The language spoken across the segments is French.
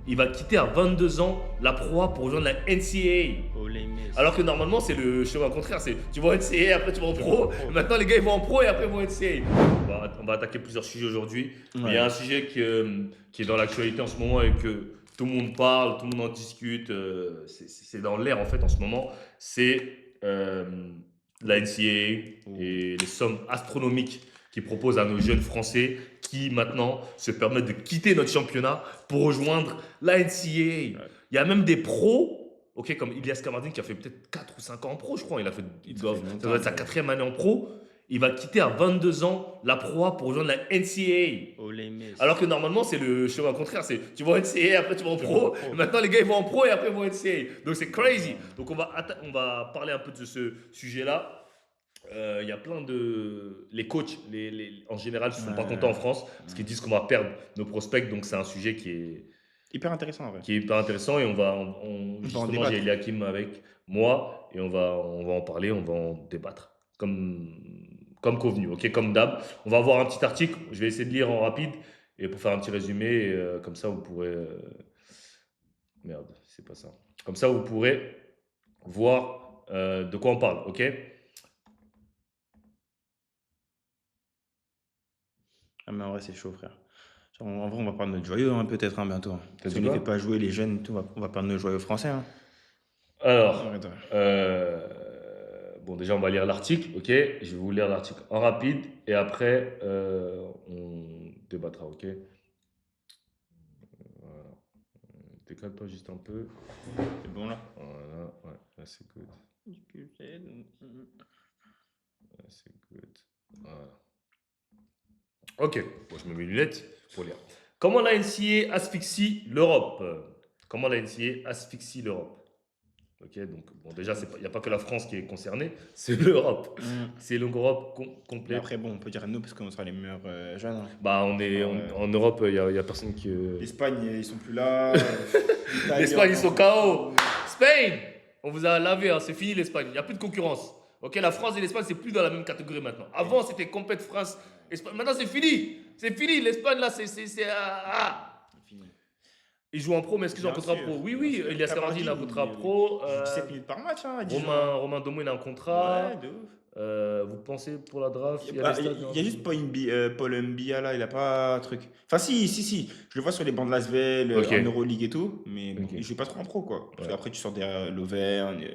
il va quitter à 22 ans la Pro A pour rejoindre la NCAA. Oh les messes. Alors que normalement, c'est le chemin contraire. C'est tu vas en NCAA, après tu vas en pro. Pro. Maintenant, les gars, ils vont en pro et après ils vont en NCAA. On va attaquer plusieurs sujets aujourd'hui. Mais il y a un sujet qui est dans l'actualité en ce moment et que tout le monde parle, tout le monde en discute. C'est dans l'air en fait en ce moment. C'est la NCAA et les sommes astronomiques qu'ils proposent à nos jeunes Français qui maintenant se permettent de quitter notre championnat pour rejoindre la NCAA. Ouais. Il y a même des pros, ok, comme Ilias Kamardine qui a fait peut-être 4 ou 5 ans en pro, je crois. Ça doit être sa 4e année en pro. Il va quitter à 22 ans la Pro A pour rejoindre la NCAA. Oh les messes. Alors que normalement, c'est le chemin contraire. C'est tu vas en NCAA, après tu vas en pro. Maintenant, les gars, ils vont en pro et après ils vont en NCAA. Donc c'est crazy. Donc on va parler un peu de ce sujet-là. Il y a plein de. Les coachs, en général, ne sont pas contents en France parce qu'ils disent qu'on va perdre nos prospects. Donc c'est un sujet Hyper intéressant en vrai. qui est hyper intéressant et justement, débattre. j'ai Eliakim avec moi et on va en parler, on va en débattre comme convenu, ok, comme d'hab. On va avoir un petit article, je vais essayer de lire en rapide et pour faire un petit résumé, comme ça vous pourrez. Merde, c'est pas ça. Comme ça vous pourrez voir de quoi on parle, ok. Ah mais en vrai c'est chaud frère. Genre, en vrai on va perdre notre joyau hein, peut-être hein, bientôt. T'as Si dit on ne quoi fait pas jouer les jeunes, et tout, on va perdre nos joyaux français. Hein. Alors, Arrête, ouais. bon, déjà, on va lire l'article, ok? Je vais vous lire l'article en rapide et après, on débattra, ok? Voilà. Décale-toi juste un peu. C'est bon là. Voilà, ouais, là, c'est good. Là, c'est good. Voilà. Ok, bon, je me mets les lunettes pour lire. Comment la NCAA asphyxie l'Europe? Comment la NCAA asphyxie l'Europe? Ok, donc bon, déjà, il n'y a pas que la France qui est concernée, c'est l'Europe. C'est l'Europe Mais complète. après bon on peut dire nous parce qu'on sera les meilleurs jeunes. Hein. Bah, en Europe, il y a personne qui. L'Espagne ils sont plus là. L'Espagne, ils sont KO. Spain, on vous a lavé, hein, c'est fini l'Espagne. Il n'y a plus de concurrence. Ok, la France et l'Espagne, c'est plus dans la même catégorie maintenant. Avant, c'était complète France, Espagne. Maintenant, c'est fini. C'est fini. L'Espagne, là, c'est. Fini. Il joue en pro, mais est-ce qu'ils ont un Bien contrat sûr, pro? Oui, bien oui, sûr. Elias Kamardine a un contrat pro. Il joue 17 minutes par match hein, à Dijon. Romain Domo, il a un contrat. Ouais, de ouf. Vous pensez pour la draft? Il y a juste Paul Mbia là, il a pas un truc. Enfin, si. Je le vois sur les bancs de l'Asvel, Ok. en Euroleague et tout, mais bon, Ok. il joue pas trop en pro quoi. Parce Ouais. qu'après, tu sors derrière l'Auvergne,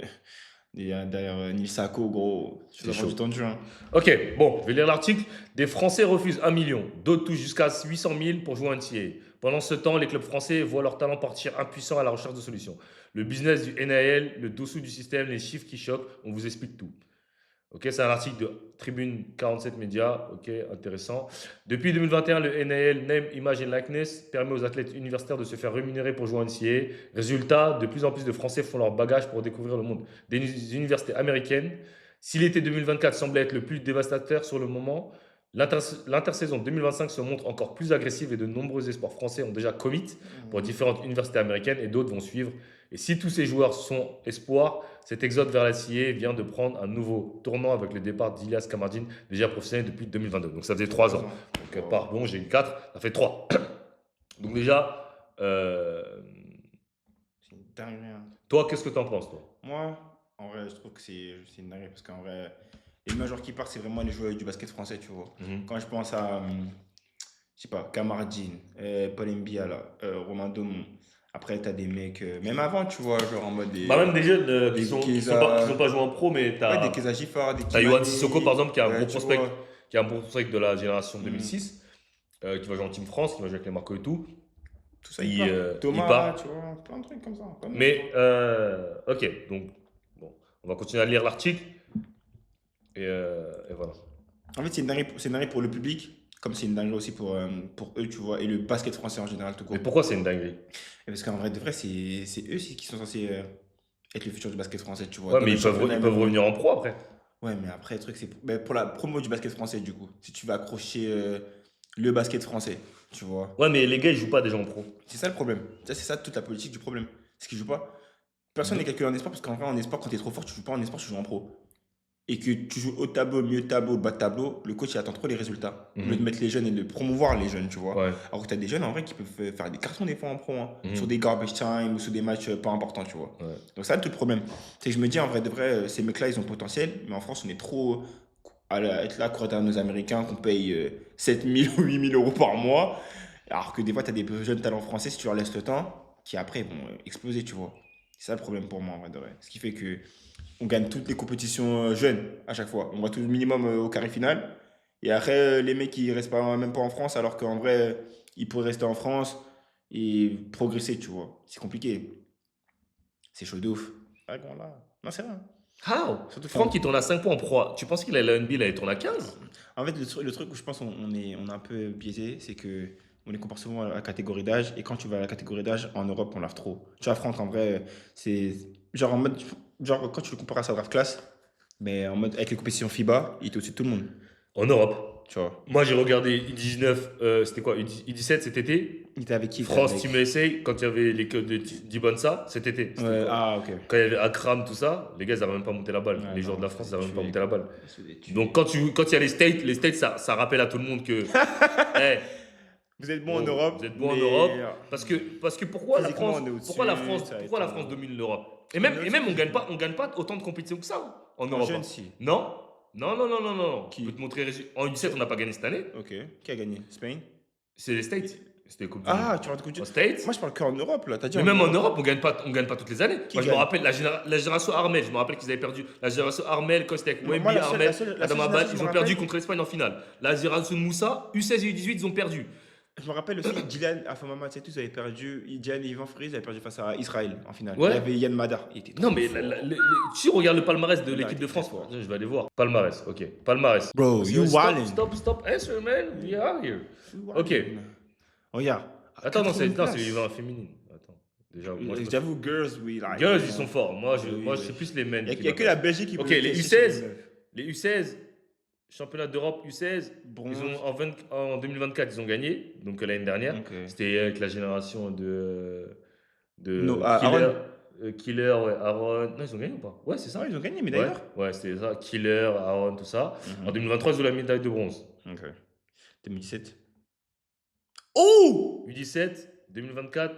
derrière Nil Sako, gros. Tu vas C'est avoir chaud. du temps de jeu. Hein. Ok, bon, je vais lire l'article. Des Français refusent 1 million, d'autres touchent jusqu'à 800 000 pour jouer un NCAA. Pendant ce temps, les clubs français voient leur talent partir impuissants à la recherche de solutions. Le business du NAL, le dessous du système, les chiffres qui choquent, on vous explique tout. Ok, c'est un article de Tribune 47 Médias. Ok, intéressant. Depuis 2021, le NAL, Name, Image and Likeness, permet aux athlètes universitaires de se faire rémunérer pour jouer en NCAA. Résultat, de plus en plus de Français font leur bagage pour découvrir le monde des universités américaines. Si l'été 2024 semblait être le plus dévastateur sur le moment, l'intersaison 2025 se montre encore plus agressive et de nombreux espoirs français ont déjà commit pour différentes universités américaines et d'autres vont suivre. Et si tous ces joueurs sont espoirs, cet exode vers la CIE vient de prendre un nouveau tournant avec le départ d'Ilias Kamardine, déjà professionnel depuis 2022. Donc ça faisait 3 ans. Donc pardon, j'ai eu 4, ça fait 3. Donc déjà, C'est une dinguerie. Hein. toi, qu'est-ce que tu en penses, toi? Moi, en vrai, je trouve que c'est une dinguerie parce qu'en vrai, les majors qui partent, c'est vraiment les joueurs du basket français, tu vois. Quand je pense à, je sais pas, Kamardine, Paul Mbia, là, Romain Domon. Après, t'as des mecs, même avant, tu vois, genre en mode des. Bah même des jeunes des qui Keza- sont pas joués en pro, mais Ouais, t'as des Keza Gifar, des T'as Yohan Kimani, Sissoko, par exemple, qui est un ouais, bon tu prospect, vois. qui est un bon prospect de la génération 2006, qui va jouer en Team France, qui va jouer avec les Marco et tout. Tout ça, Il, il part. il Thomas, part. tu vois, plein de trucs comme ça. Plein de mecs, Mais, tu vois. ok, donc, bon, on va continuer à lire l'article. Et voilà. En fait, c'est une dinguerie pour le public, comme c'est une dinguerie aussi pour eux, tu vois, et le basket français en général, tout Mais court. pourquoi c'est une dinguerie? Et parce qu'en vrai, de vrai, c'est eux qui sont censés être le futur du basket français, tu vois. Ouais, Dans mais le championnat, ils peuvent même. revenir en pro après. Ouais, mais après, le truc, c'est pour la promo du basket français, du coup. Si tu veux accrocher le basket français, tu vois. Ouais, mais les gars, ils jouent pas déjà en pro. C'est ça le problème. Ça, c'est ça toute la politique du problème. C'est qu'ils jouent pas. Personne n'est calculé en espoir parce qu'en vrai, en espoir, quand t'es trop fort, tu joues pas en espoir, tu joues en pro. et que tu joues au tableau, milieu de tableau, bas de tableau, le coach il attend trop les résultats. Au lieu de mettre les jeunes et de promouvoir les jeunes, tu vois. Ouais. Alors que tu as des jeunes en vrai qui peuvent faire des cartons des fois en pro, hein, Mhm. sur des garbage time ou sur des matchs pas importants, tu vois. Ouais. Donc ça, tout le problème. C'est que je me dis en vrai de vrai, ces mecs-là ils ont potentiel, mais en France on est trop être là, courir derrière nos Américains qu'on paye 7 000 ou 8 000 euros par mois. Alors que des fois, tu as des jeunes talents français, si tu leur laisses le temps, qui après vont exploser, tu vois. C'est ça le problème pour moi, en vrai de vrai. Ce qui fait que on gagne toutes les compétitions jeunes à chaque fois. On va tout le minimum au carré final. Et après, les mecs, ils restent pas, même pas en France, alors qu'en vrai, ils pourraient rester en France et progresser, tu vois. C'est compliqué. C'est chaud de ouf. Ah, bon, là. Non, c'est vrai. How? Surtout Franck, quand. il tourne à 5 points en pro. Tu penses qu'il allait à la NBA, il allait tourner à 15? En fait, le truc où je pense on est un peu biaisé, c'est que on les compare souvent à la catégorie d'âge. Et quand tu vas à la catégorie d'âge, en Europe, on lave trop. Tu vois, Franck, en vrai, c'est genre en mode. Genre, quand tu le compares à sa draft class, mais en mode avec les compétitions FIBA, il est au-dessus de tout le monde. En Europe. Tu vois. Moi, j'ai regardé U19, c'était quoi? U17 cet été. Il était avec qui? Il était France avec. Team USA, quand il y avait les codes de d'Ibanza, cet été. C'était Ouais, quoi? ah, ok. Quand il y avait Akram, tout ça, les gars, ils n'avaient même pas monté la balle. Ouais, Les joueurs non, de la il se France, ils faisait n'avaient même pas tuer. monté la balle. Il se faisait tuer. Donc, quand il y a les States, ça rappelle à tout le monde que, hey, Vous êtes bon en oh, Europe, vous êtes bon en mais Europe. Parce que pourquoi la physiquement, France, on est au-dessus, pourquoi la France, ça va pourquoi la être, France domine l'Europe? Et on même, est et même au-dessus. on gagne pas autant de compétitions que ça hein, en En Europe. jeune, Hein. si. Non? Non, non, non, non, non. Qui? Je peux te montrer. En U17, on n'a pas gagné cette année. Ok. Qui a gagné? Spain? C'est les States. C'était Coupe du Monde. Ah, tu parles de Coupe du- Aux States. Moi, je parle qu'en Europe, là. T'as dit Mais en même en Europe. Europe, on gagne pas toutes les années. Qui Moi, je me gagne? rappelle la génération Armel. Je me rappelle qu'ils avaient perdu. La génération Armel, quand c'était avec Moi, Wemby, la seule- Armel, la seule- la seule Adam Abad, génération, je ils me ont perdu rappelle. contre l'Espagne en finale. La génération Moussa, U16 et U18, ils ont perdu. Je me rappelle aussi, Dylan Afamama, tu sais, tous avaient perdu. Dylan et Ivan Fries avaient perdu face à Israël en finale. Ouais. Il y avait Yann Madar. Il était trop Non, mais fort. si on regarde le palmarès de Non, l'équipe il de était France, très fort. je vais aller voir. Palmarès, ok. Palmarès. Bro, you wildin'. Stop, answer, man. We are here. Ok. Regarde. Attends, non, 80 c'est places. Yvan féminine. Attends. Déjà, moi, je J'avoue, girls, we like. Girls, ils sont forts. Moi, je Oui, sais oui. plus les men. Il n'y a que la Belgique qui Ok, peut les qui est U16. sur Les U16, championnat d'Europe U16, Bronze. ils ont en 2024, ils ont gagné, donc l'année dernière. Ok. C'était avec la génération de No, Killer, Aaron. Killer, ouais, Aaron. Non, ils ont gagné ou pas? Ouais, c'est ça. Ah, ils ont gagné, mais Ouais, d'ailleurs. ouais, c'était ça. Killer, Aaron, tout ça. Mhm. En 2023, ils ont la médaille de bronze. Ok. 2017. Oh! U17, 2024.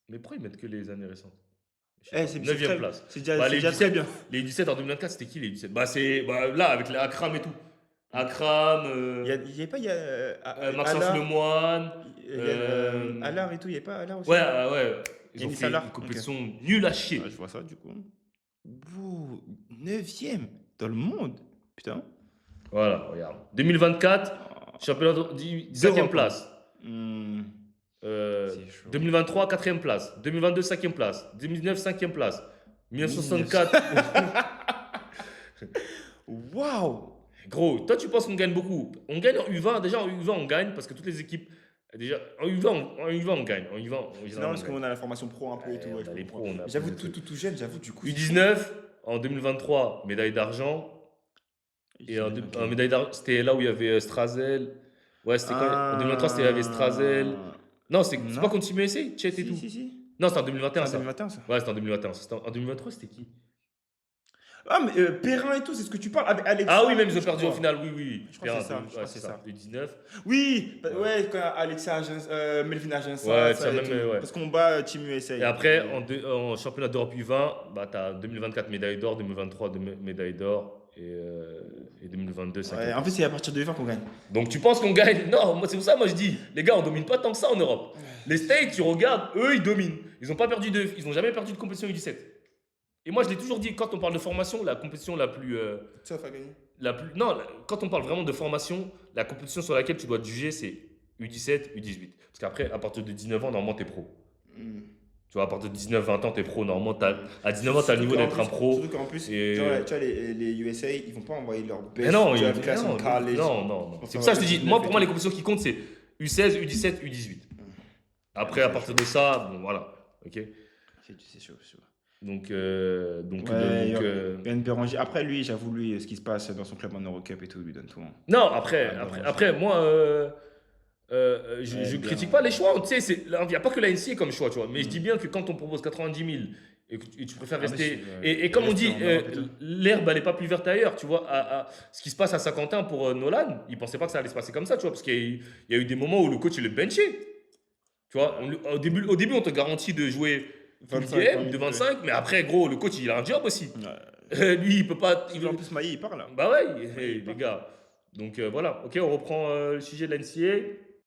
Mais pourquoi ils mettent que les années récentes? Je sais Eh, pas. c'est 9e très- place. C'est déjà, Bah, c'est les déjà 17, très bien. Les 17 en 2024, c'était qui les 17? Là, avec les Akram et tout. Akram, Il y a pas, il y a Maxence Allard, Lemoine. il y a Allard et tout, il n'y a pas Allard aussi? Ouais, ouais. Ils ont Yanis fait Allard, une compétition nulle à chier. Ah, je vois ça du coup. Bouh, 9e dans le monde. Putain. Voilà, regarde. 2024, championnat 17e D'Europe. place. Hmm, c'est chaud. 2023, 4e place. 2022, 5e place. 2019, 5e place. 1964. Waouh! Gros, toi, tu penses qu'on gagne beaucoup. On gagne en U20. Déjà, en U20, on gagne parce que toutes les équipes. Déjà, en U20, on gagne. En U20, C'est normal parce qu'on a la formation pro un peu et Ouais, tout. on Ouais, a je les comprends. pros, on a J'avoue, plus de tout jeune, j'avoue, du coup. U19, en 2023, médaille d'argent. Et en médaille d'argent, c'était là où il y avait Strazel. Ouais, c'était quoi? En 2023, c'était il y avait Strazel. Non, c'est Non. pas contre Team USA, Chet et tout. Si. Non, c'était en 2021, En ça. 2021, ça. Ouais, c'était en 2021. En 2023, c'était qui? Ah, mais Perrin et tout, c'est ce que tu parles avec Alexa. Ah oui, même ils ont je perdu en crois. finale, oui. Je crois que c'est ça, Perrin, je crois ouais, que c'est ça. Le 19. Oui, ouais, quand Alexa Agens, Melvin Agens, Ouais, ça ça et même, tout. ouais. Parce qu'on bat Team USA. Et après, en championnat d'Europe U20, bah, tu as 2024 médaille d'or, 2023 médaille d'or et 2022 5e. Ouais, en fait, c'est à partir de 20 qu'on gagne. Donc tu penses qu'on gagne? Non, moi, c'est pour ça moi je dis, les gars, on domine pas tant que ça en Europe. Les States, tu regardes, eux, ils dominent. Ils ont jamais perdu de compétition U17. Et moi, je l'ai toujours dit, quand on parle de formation, la compétition la plus, Sauf à gagner. non, quand on parle vraiment de formation, la compétition sur laquelle tu dois te juger, c'est U17, U18. Parce qu'après, à partir de 19 ans, normalement, t'es pro. Hmm. Tu vois, à partir de 19-20 ans, t'es pro. Normalement, à 19 ans, t'as le niveau d'être un pro. Surtout qu'en plus, Et- genre, tu vois, les USA, ils vont pas envoyer leur best Mais non, draft class non, in college. non. Enfin, C'est pour ça que je te dis, 19 moi, et pour moi, les tout. compétitions qui comptent, c'est U16, U17, U18. Après, à partir de ça, bon, voilà. Ok. C'est chaud. Donc, Ouais, Yann Béranger. Après, lui, j'avoue, ce qui se passe dans son club en Eurocup et tout, lui donne tout. Hein. non, Ouais, après, moi, je bien. critique pas les choix. Tu sais, il n'y a pas que la NCA comme choix, tu vois. Mais je dis bien que quand on propose 90 000 et tu préfères Ah, mais rester. c'est, Et comme on rester dit, en Europe et tout. l'herbe, elle n'est pas plus verte ailleurs. Tu vois, ce qui se passe à Saint-Quentin pour Nolan, il pensait pas que ça allait se passer comme ça, tu vois, parce qu'il y a eu des moments où le coach, il le benchait. Tu vois, au début, on te garantit de jouer tout le 25 game, de minutes, ouais. 25, mais après, gros, le coach, il a un job aussi. Lui, il peut pas. En plus, Maï, il part là. Bah ouais, Maï, il les part. gars. Donc voilà, ok, on reprend le sujet de la NCA.